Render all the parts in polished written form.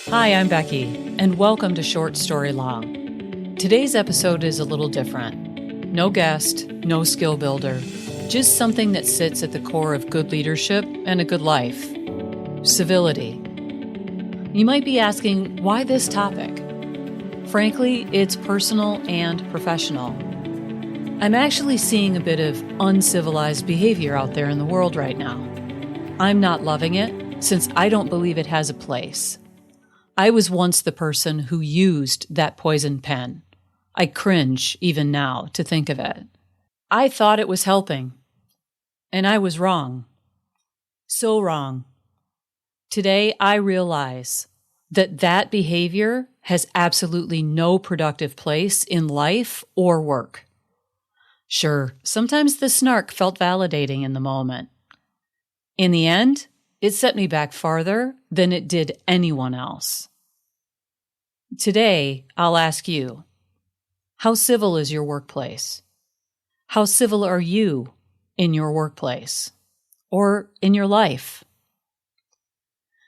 Hi, I'm Becky, and welcome to Short Story Long. Today's episode is a little different. No guest, no skill builder, just something that sits at the core of good leadership and a good life. Civility. You might be asking, why this topic? Frankly, it's personal and professional. I'm actually seeing a bit of uncivilized behavior out there in the world right now. I'm not loving it, since I don't believe it has a place. I was once the person who used that poison pen. I cringe even now to think of it. I thought it was helping, and I was wrong. So wrong. Today, I realize that that behavior has absolutely no productive place in life or work. Sure, sometimes the snark felt validating in the moment. In the end, it set me back farther than it did anyone else. Today, I'll ask you, how civil is your workplace? How civil are you in your workplace or in your life?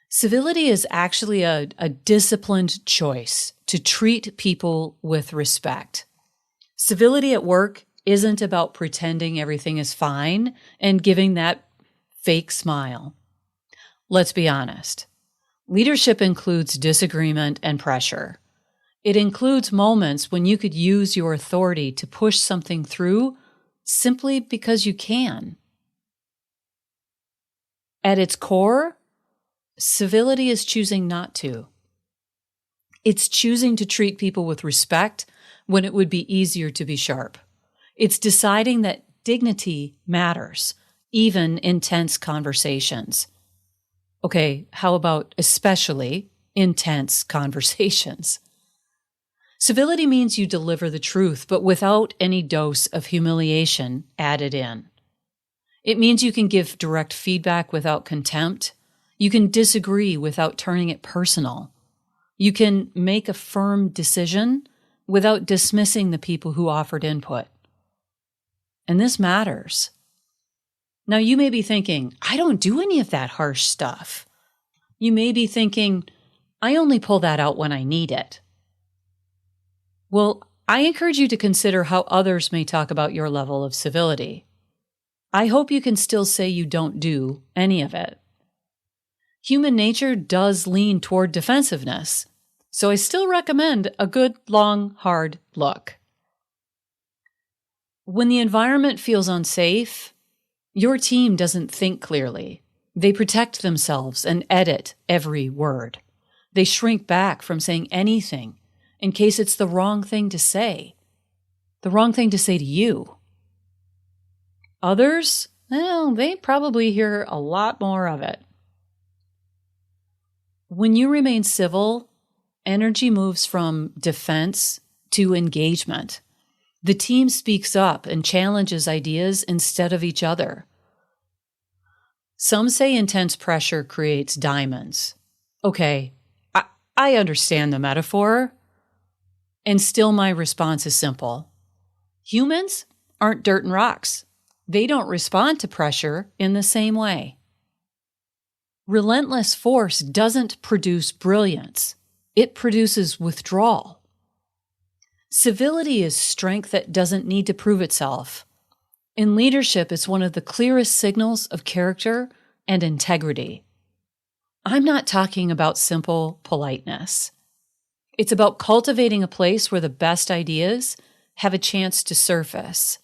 Civility is actually a disciplined choice to treat people with respect. Civility at work isn't about pretending everything is fine and giving that fake smile. Let's be honest. Leadership includes disagreement and pressure. It includes moments when you could use your authority to push something through simply because you can. At its core, civility is choosing not to. It's choosing to treat people with respect when it would be easier to be sharp. It's deciding that dignity matters, even in tense conversations. Okay, how about especially intense conversations? Civility means you deliver the truth, but without any dose of humiliation added in. It means you can give direct feedback without contempt. You can disagree without turning it personal. You can make a firm decision without dismissing the people who offered input. And this matters. Now, you may be thinking, I don't do any of that harsh stuff. You may be thinking, I only pull that out when I need it. Well, I encourage you to consider how others may talk about your level of civility. I hope you can still say you don't do any of it. Human nature does lean toward defensiveness, so I still recommend a good, long, hard look. When the environment feels unsafe, your team doesn't think clearly. They protect themselves and edit every word. They shrink back from saying anything in case it's the wrong thing to say to you. Others, well, they probably hear a lot more of it. When you remain civil, energy moves from defense to engagement. The team speaks up and challenges ideas instead of each other. Some say intense pressure creates diamonds. Okay, I understand the metaphor, and still my response is simple. Humans aren't dirt and rocks. They don't respond to pressure in the same way. Relentless force doesn't produce brilliance. It produces withdrawal. Civility is strength that doesn't need to prove itself. In leadership, it's one of the clearest signals of character and integrity. I'm not talking about simple politeness. It's about cultivating a place where the best ideas have a chance to surface.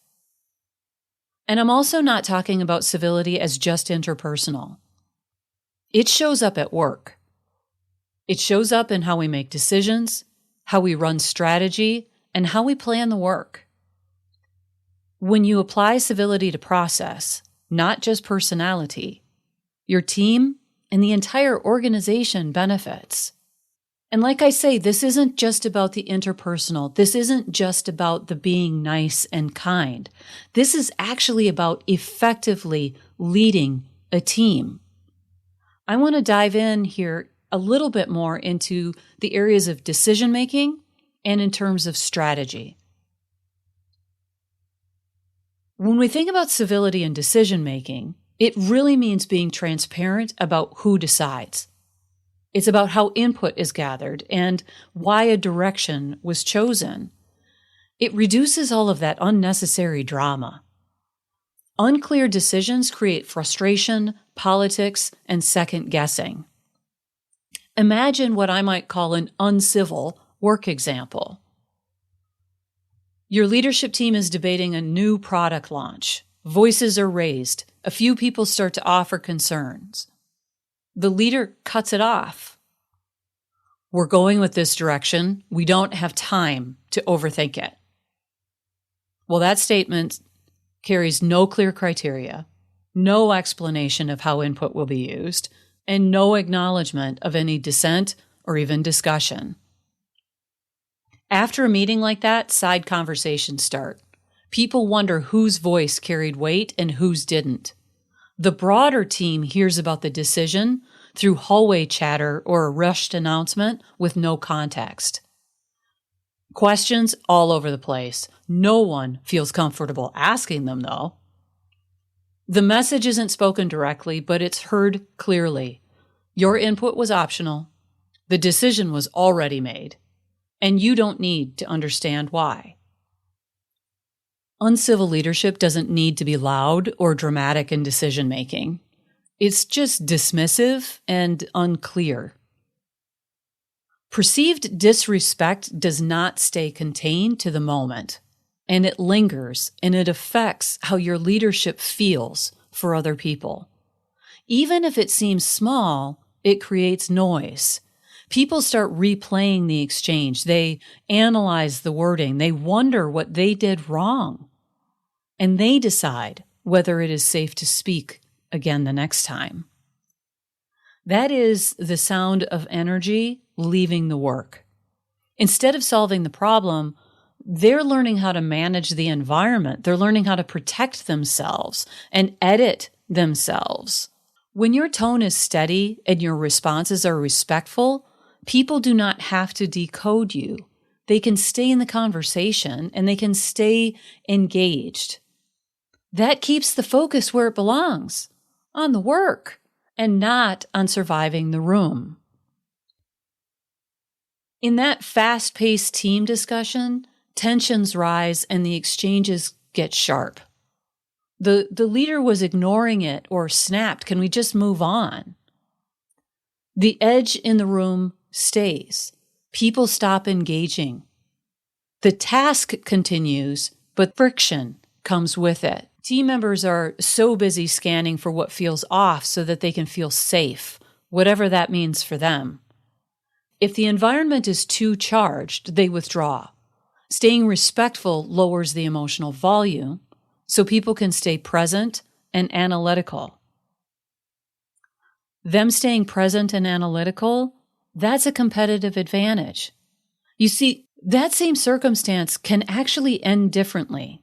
And I'm also not talking about civility as just interpersonal. It shows up at work. It shows up in how we make decisions, how we run strategy, and how we plan the work. When you apply civility to process, not just personality, your team and the entire organization benefits. And like I say, this isn't just about the interpersonal. This isn't just about the being nice and kind. This is actually about effectively leading a team. I want to dive in here a little bit more into the areas of decision-making and in terms of strategy. When we think about civility and decision-making, it really means being transparent about who decides. It's about how input is gathered and why a direction was chosen. It reduces all of that unnecessary drama. Unclear decisions create frustration, politics, and second guessing. Imagine what I might call an uncivil work example. Your leadership team is debating a new product launch. Voices are raised. A few people start to offer concerns. The leader cuts it off. We're going with this direction. We don't have time to overthink it. Well, that statement carries no clear criteria, no explanation of how input will be used, and no acknowledgement of any dissent or even discussion. After a meeting like that, side conversations start. People wonder whose voice carried weight and whose didn't. The broader team hears about the decision through hallway chatter or a rushed announcement with no context. Questions all over the place. No one feels comfortable asking them, though. The message isn't spoken directly, but it's heard clearly. Your input was optional. The decision was already made, and you don't need to understand why. Uncivil leadership doesn't need to be loud or dramatic in decision-making. It's just dismissive and unclear. Perceived disrespect does not stay contained to the moment, and it lingers and it affects how your leadership feels for other people. Even if it seems small, it creates noise. People start replaying the exchange. They analyze the wording. They wonder what they did wrong. And they decide whether it is safe to speak again the next time. That is the sound of energy leaving the work. Instead of solving the problem, they're learning how to manage the environment. They're learning how to protect themselves and edit themselves. When your tone is steady and your responses are respectful, people do not have to decode you. They can stay in the conversation and they can stay engaged. That keeps the focus where it belongs, on the work, and not on surviving the room. In that fast-paced team discussion, tensions rise and the exchanges get sharp. The leader was ignoring it or snapped. Can we just move on? The edge in the room stays. People stop engaging. The task continues, but friction comes with it. Team members are so busy scanning for what feels off so that they can feel safe, whatever that means for them. If the environment is too charged, they withdraw. Staying respectful lowers the emotional volume so people can stay present and analytical. Them staying present and analytical, that's a competitive advantage. You see, that same circumstance can actually end differently.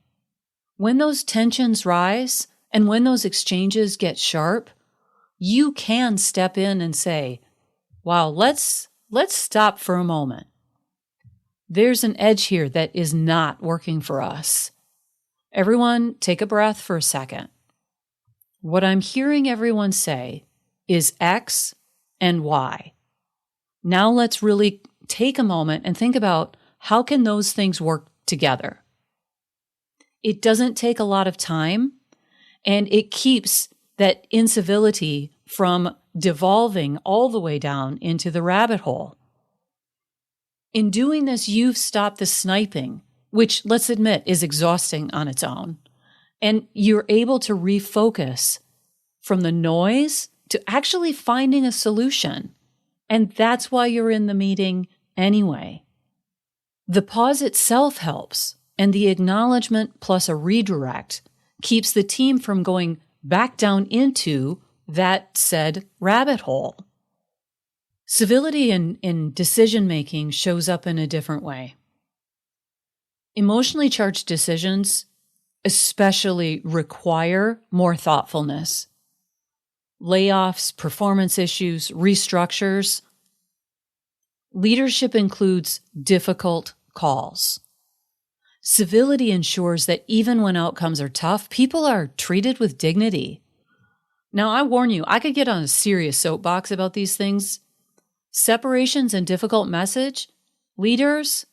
When those tensions rise and when those exchanges get sharp, you can step in and say, wow, let's stop for a moment. There's an edge here that is not working for us. Everyone, take a breath for a second. What I'm hearing everyone say is X and Y. Now let's really take a moment and think about how can those things work together. It doesn't take a lot of time, and it keeps that incivility from devolving all the way down into the rabbit hole. In doing this, you've stopped the sniping, which, let's admit, is exhausting on its own, and you're able to refocus from the noise to actually finding a solution, and that's why you're in the meeting anyway. The pause itself helps. And the acknowledgement plus a redirect keeps the team from going back down into that said rabbit hole. Civility in decision-making shows up in a different way. Emotionally charged decisions especially require more thoughtfulness. Layoffs, performance issues, restructures. Leadership includes difficult calls. Civility ensures that even when outcomes are tough, people are treated with dignity. Now, I warn you, I could get on a serious soapbox about these things, Separations and difficult message? Leaders,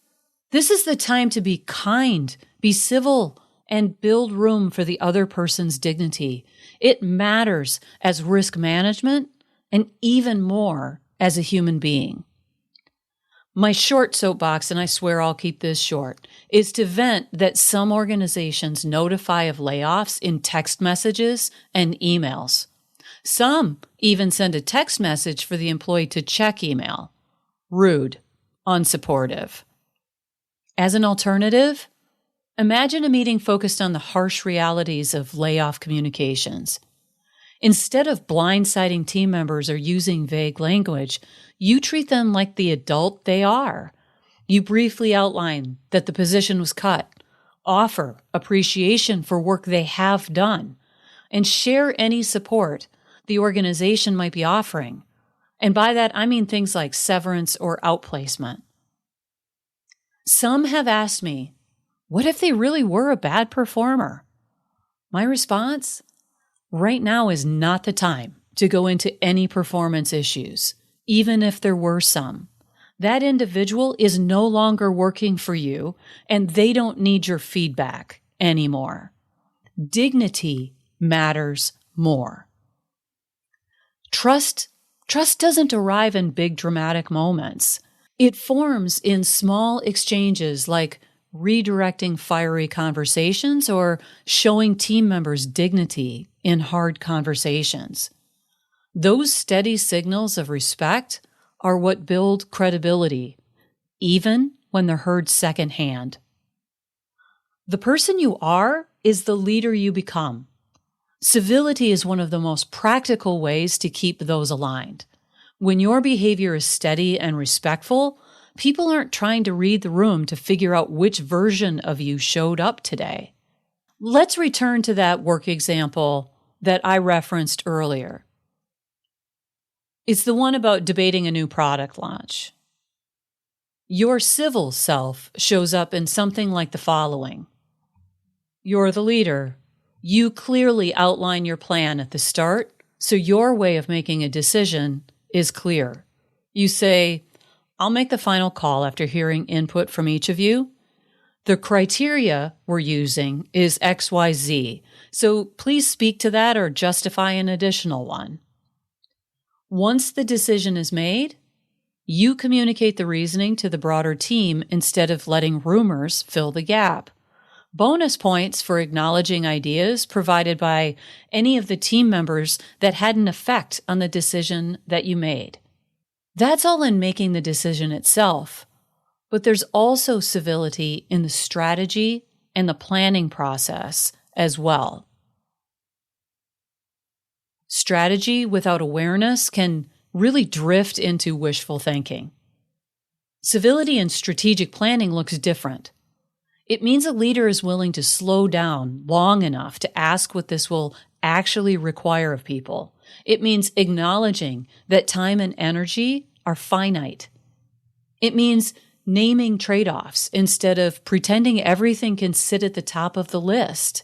this is the time to be kind, be civil, and build room for the other person's dignity. It matters as risk management and even more as a human being. My short soapbox, and I swear I'll keep this short, is to vent that some organizations notify of layoffs in text messages and emails. Some even send a text message for the employee to check email. Rude, unsupportive. As an alternative, imagine a meeting focused on the harsh realities of layoff communications. Instead of blindsiding team members or using vague language, you treat them like the adult they are. You briefly outline that the position was cut, offer appreciation for work they have done, and share any support the organization might be offering. And by that, I mean things like severance or outplacement. Some have asked me, what if they really were a bad performer? My response? Right now is not the time to go into any performance issues, even if there were some. That individual is no longer working for you, and they don't need your feedback anymore. Dignity matters more. Trust doesn't arrive in big dramatic moments. It forms in small exchanges like redirecting fiery conversations or showing team members dignity in hard conversations. Those steady signals of respect are what build credibility, even when they're heard secondhand. The person you are is the leader you become. Civility is one of the most practical ways to keep those aligned. When your behavior is steady and respectful, people aren't trying to read the room to figure out which version of you showed up today. Let's return to that work example that I referenced earlier. It's the one about debating a new product launch. Your civil self shows up in something like the following. You're the leader. You clearly outline your plan at the start, so your way of making a decision is clear. You say, I'll make the final call after hearing input from each of you. The criteria we're using is XYZ, so please speak to that or justify an additional one. Once the decision is made, you communicate the reasoning to the broader team instead of letting rumors fill the gap. Bonus points for acknowledging ideas provided by any of the team members that had an effect on the decision that you made. That's all in making the decision itself, but there's also civility in the strategy and the planning process as well. Strategy without awareness can really drift into wishful thinking. Civility in strategic planning looks different. It means a leader is willing to slow down long enough to ask what this will actually require of people. It means acknowledging that time and energy are finite. It means naming trade-offs instead of pretending everything can sit at the top of the list.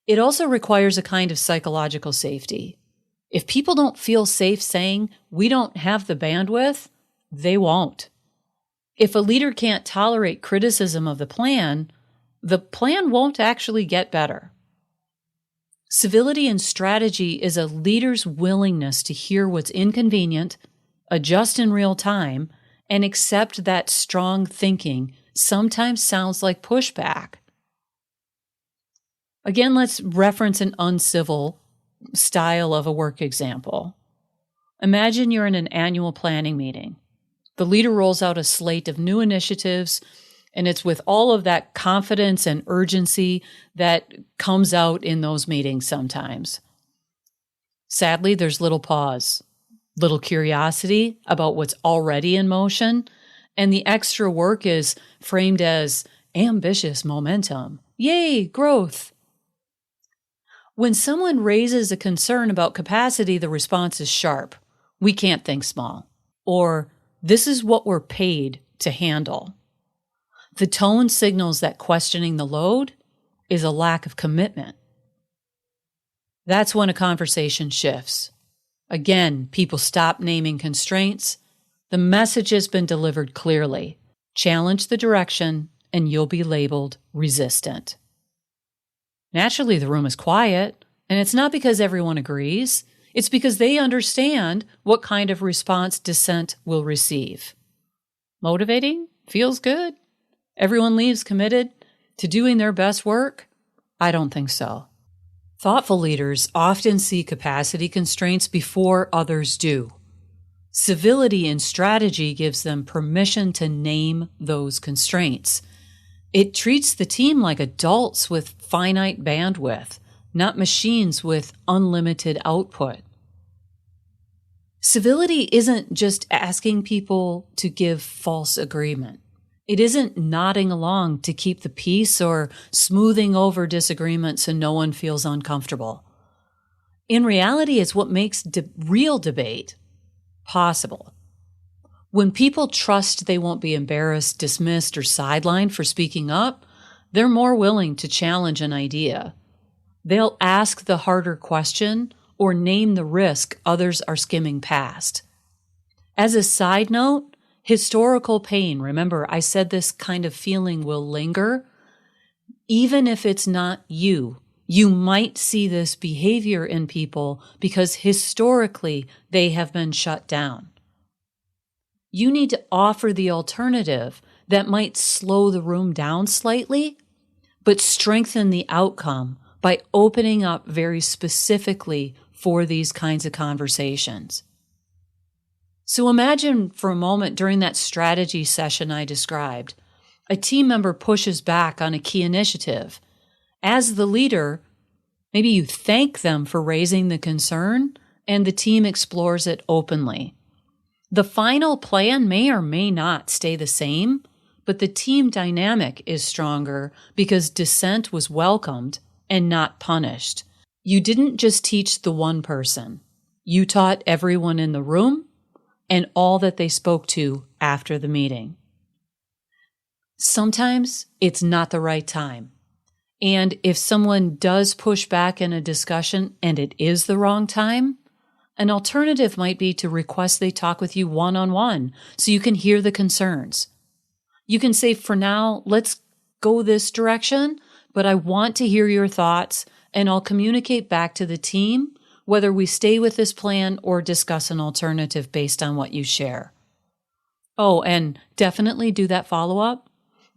It also requires a kind of psychological safety. If people don't feel safe saying, we don't have the bandwidth, they won't. If a leader can't tolerate criticism of the plan won't actually get better. Civility and strategy is a leader's willingness to hear what's inconvenient, adjust in real time, and accept that strong thinking sometimes sounds like pushback. Again, let's reference an uncivil style of a work example. Imagine you're in an annual planning meeting. The leader rolls out a slate of new initiatives, and it's with all of that confidence and urgency that comes out in those meetings sometimes. Sadly, there's little pause, little curiosity about what's already in motion, and the extra work is framed as ambitious momentum. Yay, growth! When someone raises a concern about capacity, the response is sharp. We can't think small. Or, this is what we're paid to handle. The tone signals that questioning the load is a lack of commitment. That's when a conversation shifts. Again, people stop naming constraints, The message has been delivered clearly. Challenge the direction, and you'll be labeled resistant. Naturally, the room is quiet, and it's not because everyone agrees. It's because they understand what kind of response dissent will receive. Motivating? Feels good. Everyone leaves committed to doing their best work? I don't think so. Thoughtful leaders often see capacity constraints before others do. Civility and strategy gives them permission to name those constraints. It treats the team like adults with finite bandwidth, not machines with unlimited output. Civility isn't just asking people to give false agreement. It isn't nodding along to keep the peace or smoothing over disagreements so no one feels uncomfortable. In reality, it's what makes real debate possible. When people trust they won't be embarrassed, dismissed, or sidelined for speaking up, they're more willing to challenge an idea. They'll ask the harder question or name the risk others are skimming past. As a side note, historical pain, remember I said this kind of feeling will linger. Even if it's not you, you might see this behavior in people because historically they have been shut down. You need to offer the alternative that might slow the room down slightly, but strengthen the outcome by opening up very specifically for these kinds of conversations. So imagine for a moment during that strategy session I described, a team member pushes back on a key initiative. As the leader, maybe you thank them for raising the concern and the team explores it openly. The final plan may or may not stay the same, but the team dynamic is stronger because dissent was welcomed and not punished. You didn't just teach the one person. You taught everyone in the room and all that they spoke to after the meeting. Sometimes it's not the right time. And if someone does push back in a discussion and it is the wrong time, an alternative might be to request they talk with you one-on-one so you can hear the concerns. You can say, for now, let's go this direction, but I want to hear your thoughts and I'll communicate back to the team whether we stay with this plan or discuss an alternative based on what you share. Oh, and definitely do that follow-up.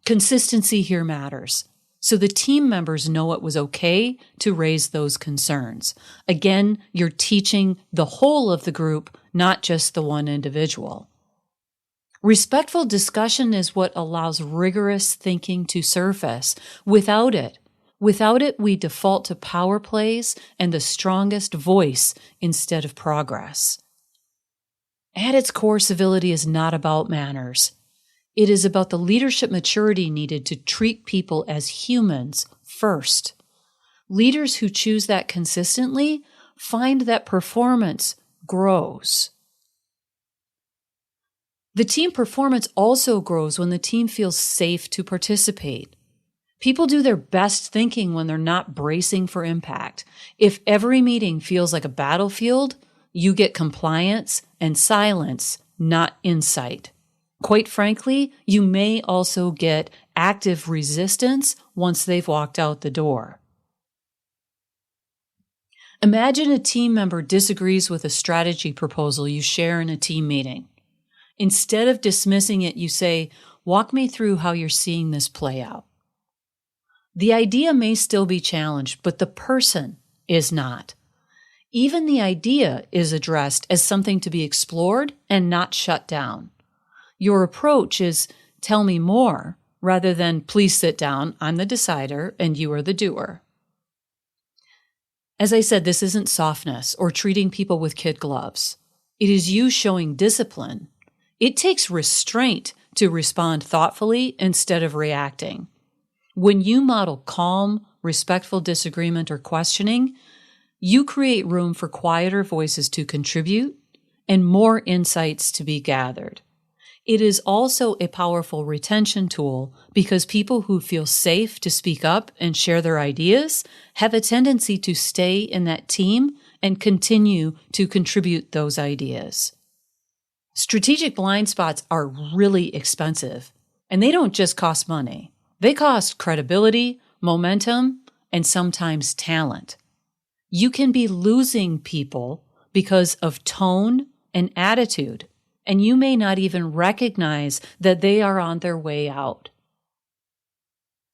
Consistency here matters. So the team members know it was okay to raise those concerns. Again, you're teaching the whole of the group, not just the one individual. Respectful discussion is what allows rigorous thinking to surface. Without it, we default to power plays and the strongest voice instead of progress. At its core, civility is not about manners. It is about the leadership maturity needed to treat people as humans first. Leaders who choose that consistently find that performance grows. The team performance also grows when the team feels safe to participate. People do their best thinking when they're not bracing for impact. If every meeting feels like a battlefield, you get compliance and silence, not insight. Quite frankly, you may also get active resistance once they've walked out the door. Imagine a team member disagrees with a strategy proposal you share in a team meeting. Instead of dismissing it, you say, "Walk me through how you're seeing this play out." The idea may still be challenged, but the person is not. Even the idea is addressed as something to be explored and not shut down. Your approach is, "Tell me more," rather than, "Please sit down, I'm the decider and you are the doer." As I said, this isn't softness or treating people with kid gloves. It is you showing discipline. It takes restraint to respond thoughtfully instead of reacting. When you model calm, respectful disagreement or questioning, you create room for quieter voices to contribute and more insights to be gathered. It is also a powerful retention tool because people who feel safe to speak up and share their ideas have a tendency to stay in that team and continue to contribute those ideas. Strategic blind spots are really expensive, and they don't just cost money. They cost credibility, momentum, and sometimes talent. You can be losing people because of tone and attitude, and you may not even recognize that they are on their way out.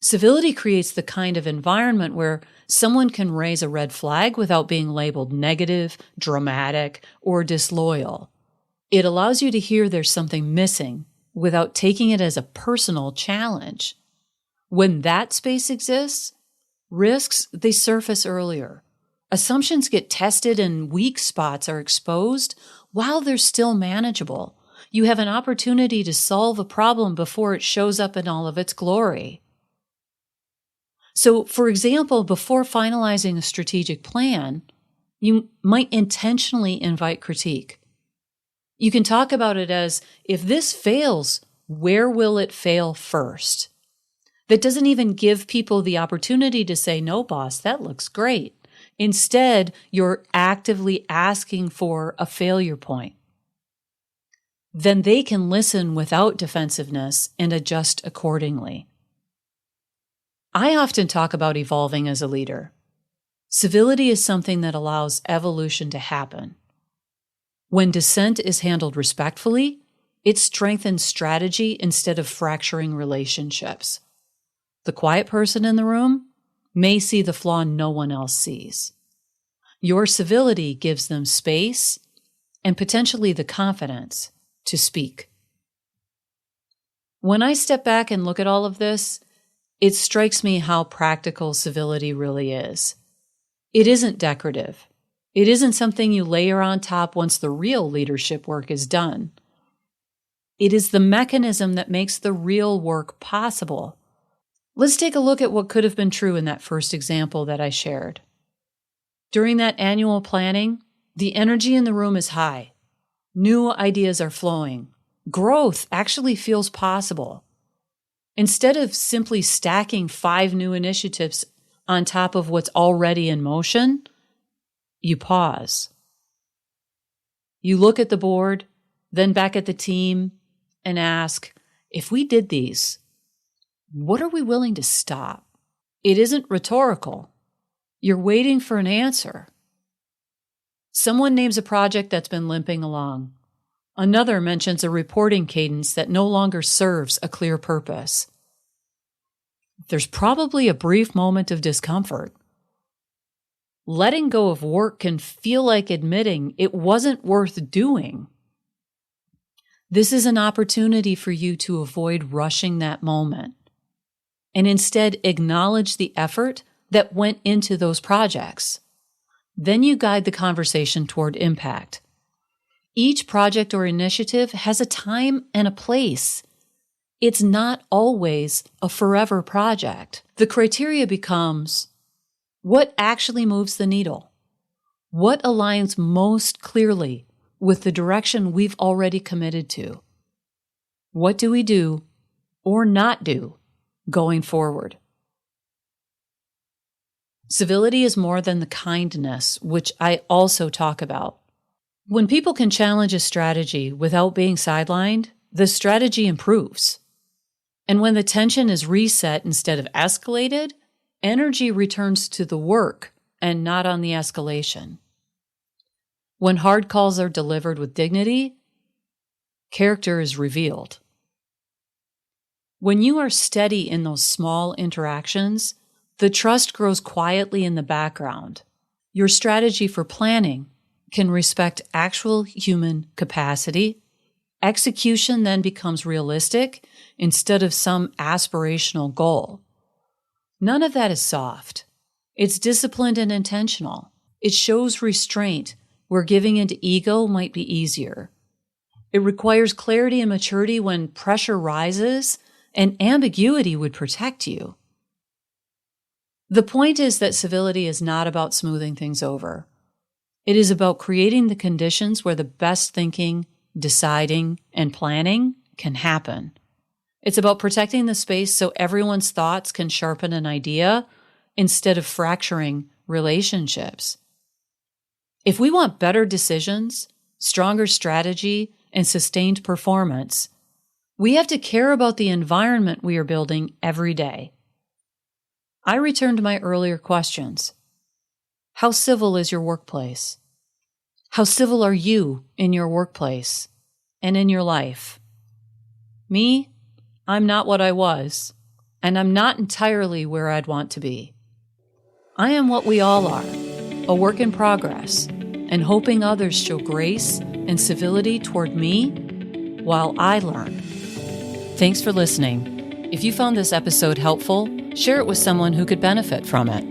Civility creates the kind of environment where someone can raise a red flag without being labeled negative, dramatic, or disloyal. It allows you to hear there's something missing without taking it as a personal challenge. When that space exists, risks, they surface earlier. Assumptions get tested and weak spots are exposed while they're still manageable. You have an opportunity to solve a problem before it shows up in all of its glory. So, for example, before finalizing a strategic plan, you might intentionally invite critique. You can talk about it as, if this fails, where will it fail first? That doesn't even give people the opportunity to say, no, boss, that looks great. Instead, you're actively asking for a failure point. Then they can listen without defensiveness and adjust accordingly. I often talk about evolving as a leader. Civility is something that allows evolution to happen. When dissent is handled respectfully, it strengthens strategy instead of fracturing relationships. The quiet person in the room may see the flaw no one else sees. Your civility gives them space and potentially the confidence to speak. When I step back and look at all of this, it strikes me how practical civility really is. It isn't decorative. It isn't something you layer on top once the real leadership work is done. It is the mechanism that makes the real work possible. Let's take a look at what could have been true in that first example that I shared. During that annual planning, the energy in the room is high. New ideas are flowing. Growth actually feels possible. Instead of simply stacking 5 new initiatives on top of what's already in motion, you pause. You look at the board, then back at the team, and ask, if we did these, what are we willing to stop? It isn't rhetorical. You're waiting for an answer. Someone names a project that's been limping along. Another mentions a reporting cadence that no longer serves a clear purpose. There's probably a brief moment of discomfort. Letting go of work can feel like admitting it wasn't worth doing. This is an opportunity for you to avoid rushing that moment and instead acknowledge the effort that went into those projects. Then you guide the conversation toward impact. Each project or initiative has a time and a place. It's not always a forever project. The criteria becomes, what actually moves the needle? What aligns most clearly with the direction we've already committed to? What do we do or not do going forward? Civility is more than the kindness, which I also talk about. When people can challenge a strategy without being sidelined, the strategy improves. And when the tension is reset instead of escalated, energy returns to the work and not on the escalation. When hard calls are delivered with dignity, character is revealed. When you are steady in those small interactions, the trust grows quietly in the background. Your strategy for planning can respect actual human capacity. Execution then becomes realistic instead of some aspirational goal. None of that is soft. It's disciplined and intentional. It shows restraint where giving into ego might be easier. It requires clarity and maturity when pressure rises, and ambiguity would protect you. The point is that civility is not about smoothing things over. It is about creating the conditions where the best thinking, deciding, and planning can happen. It's about protecting the space so everyone's thoughts can sharpen an idea instead of fracturing relationships. If we want better decisions, stronger strategy, and sustained performance, we have to care about the environment we are building every day. I return to my earlier questions. How civil is your workplace? How civil are you in your workplace and in your life? Me, I'm not what I was, and I'm not entirely where I'd want to be. I am what we all are, a work in progress, and hoping others show grace and civility toward me while I learn. Thanks for listening. If you found this episode helpful, share it with someone who could benefit from it.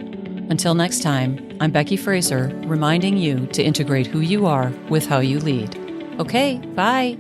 Until next time, I'm Becky Fraser, reminding you to integrate who you are with how you lead. Okay, bye.